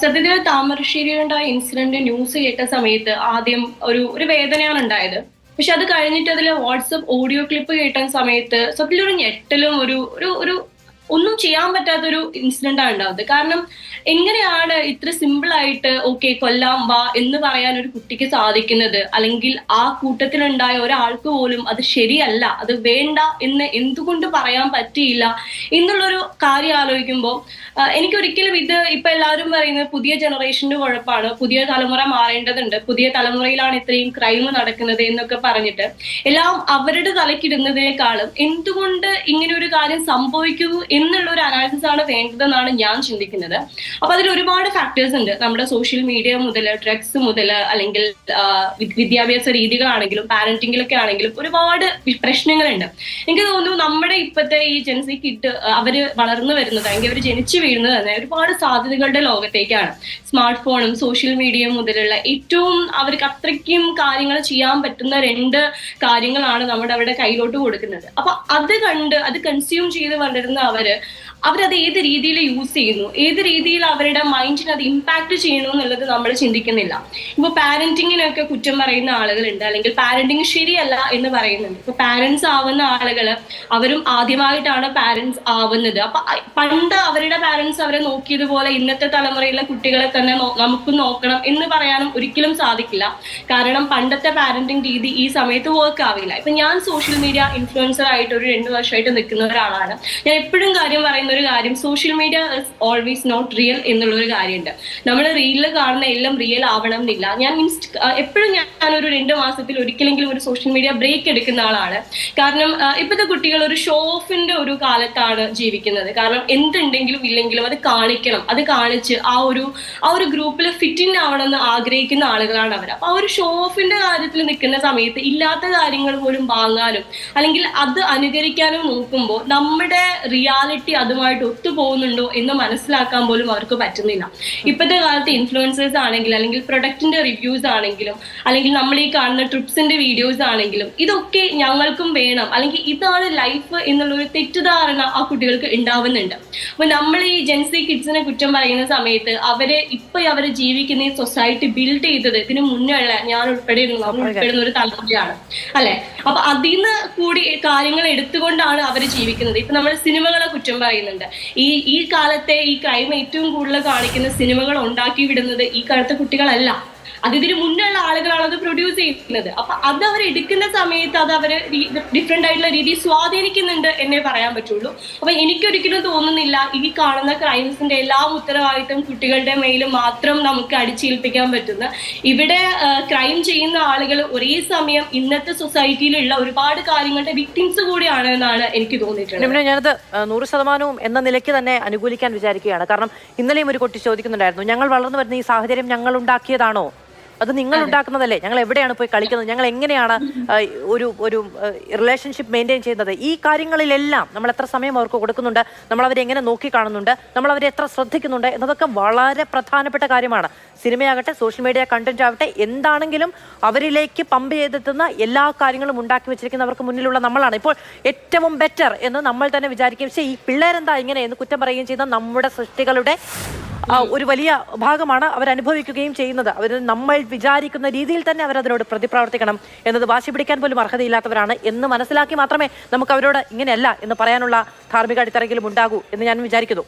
സത്യത്തിൽ താമരശ്ശേരിയിലുണ്ടായ incident news കേട്ട സമയത്ത് ആദ്യം ഒരു വേദനയാണ് ഉണ്ടായത്. പക്ഷെ അത് കഴിഞ്ഞിട്ട് അതിൽ വാട്സപ്പ് ഓഡിയോ ക്ലിപ്പ് കേട്ട സമയത്ത് സത്യത്തിൽ ഒരു ഞെട്ടലും ഒരു ഒരു ഒരു ഒന്നും ചെയ്യാൻ പറ്റാത്തൊരു ഇൻസിഡന്റ് ആണ് ഉണ്ടാവുന്നത്. കാരണം എങ്ങനെയാണ് ഇത്ര സിമ്പിൾ ആയിട്ട് ഓക്കെ കൊല്ലാം വാ എന്ന് പറയാൻ ഒരു കുട്ടിക്ക് സാധിക്കുന്നത്? അല്ലെങ്കിൽ ആ കൂട്ടത്തിലുണ്ടായ ഒരാൾക്ക് പോലും അത് ശരിയല്ല, അത് വേണ്ട എന്ന് എന്തുകൊണ്ട് പറയാൻ പറ്റിയില്ല എന്നുള്ളൊരു കാര്യം ആലോചിക്കുമ്പോൾ എനിക്കൊരിക്കലും ഇത് ഇപ്പൊ എല്ലാവരും പറയുന്നത് പുതിയ ജനറേഷന്റെ കുഴപ്പമാണ്, പുതിയ തലമുറ മാറേണ്ടതുണ്ട്, പുതിയ തലമുറയിലാണ് ഇത്രയും ക്രൈം നടക്കുന്നത് എന്നൊക്കെ പറഞ്ഞിട്ട് എല്ലാം അവരുടെ തലക്കിടുന്നതിനേക്കാളും എന്തുകൊണ്ട് ഇങ്ങനെ ഒരു കാര്യം സംഭവിക്കുന്നു എന്നുള്ള ഒരു അനാലിസിസ് ആണ് വേണ്ടതെന്നാണ് ഞാൻ ചിന്തിക്കുന്നത്. അപ്പൊ അതിൽ ഒരുപാട് ഫാക്ടേഴ്സ് ഉണ്ട്. നമ്മുടെ സോഷ്യൽ മീഡിയ മുതൽ ഡ്രഗ്സ് മുതൽ അല്ലെങ്കിൽ വിദ്യാഭ്യാസ രീതികളാണെങ്കിലും പാരന്റിങ്ങിലൊക്കെ ആണെങ്കിലും ഒരുപാട് പ്രശ്നങ്ങളുണ്ട്. എനിക്ക് തോന്നുന്നു നമ്മുടെ ഇപ്പോഴത്തെ ഈ ജെൻസി കിഡ് അവര് വളർന്നു വരുന്നത് അല്ലെങ്കിൽ അവർ ജനിച്ചു വീഴുന്നത് തന്നെ ഒരുപാട് സാധ്യതകളുടെ ലോകത്തേക്കാണ്. സ്മാർട്ട് ഫോണും സോഷ്യൽ മീഡിയയും മുതലുള്ള ഏറ്റവും അവർക്ക് അത്രയ്ക്കും കാര്യങ്ങൾ ചെയ്യാൻ പറ്റുന്ന രണ്ട് കാര്യങ്ങളാണ് നമ്മുടെ അവിടെ കയ്യിലോട്ട് കൊടുക്കുന്നത്. അപ്പൊ അത് കണ്ട് അത് കൺസ്യൂം ചെയ്ത് വളരുന്ന അവരത് ഏത് രീതിയിൽ യൂസ് ചെയ്യുന്നു, ഏത് രീതിയിൽ അവരുടെ മൈൻഡിനെ അത് ഇമ്പാക്ട് ചെയ്യണു എന്നുള്ളത് നമ്മൾ ചിന്തിക്കുന്നില്ല. ഇപ്പൊ പാരന്റിങ്ങിനൊക്കെ കുറ്റം പറയുന്ന ആളുകളുണ്ട്, അല്ലെങ്കിൽ പാരന്റിങ് ശരിയല്ല എന്ന് പറയുന്നുണ്ട്. ഇപ്പൊ പാരന്റ്സ് ആവുന്ന ആളുകള് അവരും ആദ്യമായിട്ടാണ് പാരന്റ്സ് ആവുന്നത്. അപ്പൊ പണ്ട് അവരുടെ പാരന്റ്സ് അവരെ നോക്കിയതുപോലെ ഇന്നത്തെ തലമുറയിലെ കുട്ടികളെ തന്നെ നമുക്ക് നോക്കണം എന്ന് പറയാനും ഒരിക്കലും സാധിക്കില്ല. കാരണം പണ്ടത്തെ പാരന്റിങ് രീതി ഈ സമയത്ത് വർക്ക് ആവില്ല. ഇപ്പൊ ഞാൻ സോഷ്യൽ മീഡിയ ഇൻഫ്ലുവൻസർ ആയിട്ട് ഒരു 2 വർഷമായിട്ട് നിൽക്കുന്ന ഒരാളാണ്. ഞാൻ എപ്പോഴും കാര്യം പറയുന്ന ഒരു കാര്യം, social media is always not real എന്നുള്ളൊരു കാര്യമുണ്ട്. നമ്മൾ റീലിൽ കാണുന്ന എല്ലാം റിയൽ ആവണം എന്നില്ല. ഞാൻ എപ്പോഴും ഞാനൊരു 2 മാസത്തിൽ ഒരിക്കലെങ്കിലും ഒരു സോഷ്യൽ മീഡിയ ബ്രേക്ക് എടുക്കുന്ന ആളാണ്. കാരണം ഇപ്പോഴത്തെ കുട്ടികൾ ഒരു ഷോ ഓഫിന്റെ ഒരു കാലത്താണ് ജീവിക്കുന്നത്. കാരണം എന്തുണ്ടെങ്കിലും ഇല്ലെങ്കിലും അത് കാണിക്കണം, അത് കാണിച്ച് ആ ഒരു ഗ്രൂപ്പിൽ ഫിറ്റ് ഇൻ ആവണമെന്ന് ആഗ്രഹിക്കുന്ന ആളുകളാണ് അവർ. അപ്പൊ ആ ഒരു ഷോ ഓഫിന്റെ കാര്യത്തിൽ നിൽക്കുന്ന സമയത്ത് ഇല്ലാത്ത കാര്യങ്ങൾ പോലും വാങ്ങാനും അല്ലെങ്കിൽ അത് അനുകരിക്കാനും നോക്കുമ്പോൾ നമ്മുടെ റിയാലിറ്റി അതുമായിട്ട് ഒത്തുപോകുന്നുണ്ടോ എന്ന് മനസ്സിലാക്കാൻ പോലും അവർക്ക് പറ്റുന്നില്ല. ഇപ്പോഴത്തെ കാലത്ത് ഇൻഫ്ലുവൻസേഴ്സ് ആണെങ്കിലും അല്ലെങ്കിൽ പ്രൊഡക്റ്റിന്റെ റിവ്യൂസ് ആണെങ്കിലും അല്ലെങ്കിൽ നമ്മൾ ഈ കാണുന്ന ട്രിപ്സിന്റെ വീഡിയോസ് ആണെങ്കിലും ഇതൊക്കെ ഞങ്ങൾക്കും വേണം, അല്ലെങ്കിൽ ഇതാണ് ലൈഫ് എന്നുള്ളൊരു തെറ്റിദ്ധാരണ ആ കുട്ടികൾക്ക് ഉണ്ടാവുന്നുണ്ട്. അപ്പൊ നമ്മൾ ഈ ജെൻസി കിഡ്സിനെ കുറ്റം പറയുന്ന സമയത്ത് അവര് ജീവിക്കുന്ന ഈ സൊസൈറ്റി ബിൽഡ് ചെയ്തത് ഇതിന് മുന്നേ ഉള്ള ഞാൻ ഉൾപ്പെടുന്ന ഒരു തലമുറയാണ് അല്ലെ. അപ്പൊ അതിൽ നിന്ന് കൂടി കാര്യങ്ങൾ എടുത്തുകൊണ്ടാണ് അവർ ജീവിക്കുന്നത്. ഇപ്പൊ നമ്മൾ സിനിമകളെ കുറ്റം പറയുന്നുണ്ട്. ഈ കാലത്തെ ഈ ക്രൈം ഏറ്റവും കൂടുതൽ കാണിക്കുന്ന സിനിമകൾ ഉണ്ടാക്കി വിടുന്നത് ഈ കാലത്തെ കുട്ടികളല്ല, ഇതിന് മുന്നുള്ള ആളുകളാണ് അത് പ്രൊഡ്യൂസ് ചെയ്യുന്നത്. അപ്പൊ അത് അവർ എടുക്കുന്ന സമയത്ത് അത് അവര് ഡിഫറെന്റ് ആയിട്ടുള്ള രീതിയിൽ സ്വാധീനിക്കുന്നുണ്ട് എന്നേ പറയാൻ പറ്റുള്ളൂ. അപ്പൊ എനിക്കൊരിക്കലും തോന്നുന്നില്ല ഈ കാണുന്ന ക്രൈംസിന്റെ എല്ലാം ഉത്തരവാദിത്വം കുട്ടികളുടെ മേൽ മാത്രം നമുക്ക് അടിച്ചേൽപ്പിക്കാൻ പറ്റുന്ന. ഇവിടെ ക്രൈം ചെയ്യുന്ന ആളുകൾ ഒരേ സമയം ഇന്നത്തെ സൊസൈറ്റിയിലുള്ള ഒരുപാട് കാര്യങ്ങളുടെ വിക്ടിംസ് കൂടിയാണ് എന്നാണ് എനിക്ക് തോന്നിയിട്ടുള്ളത്. ഞാനത് 100% എന്ന നിലയ്ക്ക് തന്നെ അനുകൂലിക്കാൻ വിചാരിക്കുകയാണ്. കാരണം ഇന്നലെയും ഒരു കുട്ടി ചോദിക്കുന്നുണ്ടായിരുന്നു, ഞങ്ങൾ വളർന്നു വരുന്ന ഈ സാഹചര്യം ഞങ്ങൾ ഉണ്ടാക്കിയതാണോ, അത് നിങ്ങൾ ഉണ്ടാക്കുന്നതല്ലേ, ഞങ്ങൾ എവിടെയാണ് പോയി കളിക്കുന്നത്, ഞങ്ങൾ എങ്ങനെയാണ് ഒരു റിലേഷൻഷിപ്പ് മെയിൻറ്റെയിൻ ചെയ്യുന്നത്, ഈ കാര്യങ്ങളിലെല്ലാം നമ്മൾ എത്ര സമയം അവർക്ക് കൊടുക്കുന്നുണ്ട്, നമ്മൾ അവരെ എങ്ങനെ നോക്കിക്കാണുന്നുണ്ട്, നമ്മൾ അവരെ എത്ര ശ്രദ്ധിക്കുന്നുണ്ട് എന്നതൊക്കെ വളരെ പ്രധാനപ്പെട്ട കാര്യമാണ്. സിനിമയാകട്ടെ സോഷ്യൽ മീഡിയ കണ്ടന്റ് ആവട്ടെ എന്താണെങ്കിലും അവരിലേക്ക് പമ്പ് ചെയ്തെത്തുന്ന എല്ലാ കാര്യങ്ങളും ഉണ്ടാക്കി വെച്ചിരിക്കുന്നവർക്ക് മുന്നിലുള്ള നമ്മളാണ് ഇപ്പോൾ ഏറ്റവും ബെറ്റർ എന്ന് നമ്മൾ തന്നെ വിചാരിക്കുകയും, പക്ഷേ ഈ പിള്ളേരെന്താ ഇങ്ങനെ എന്ന് കുറ്റം പറയുകയും ചെയ്യുന്ന നമ്മുടെ സൃഷ്ടികളുടെ ഒരു വലിയ ഭാഗമാണ് അവരനുഭവിക്കുകയും ചെയ്യുന്നത്. അവർ നമ്മൾ വിചാരിക്കുന്ന രീതിയിൽ തന്നെ അവരതിനോട് പ്രതിപ്രവർത്തിക്കണം എന്നത് വാശി പിടിക്കാൻ പോലും അർഹതയില്ലാത്തവരാണ് എന്ന് മനസ്സിലാക്കി മാത്രമേ നമുക്ക് അവരോട് ഇങ്ങനെയല്ല എന്ന് പറയാനുള്ള ധാർമ്മിക അടിത്തറയെങ്കിലും ഉണ്ടാകൂ എന്ന് ഞാൻ വിചാരിക്കുന്നു.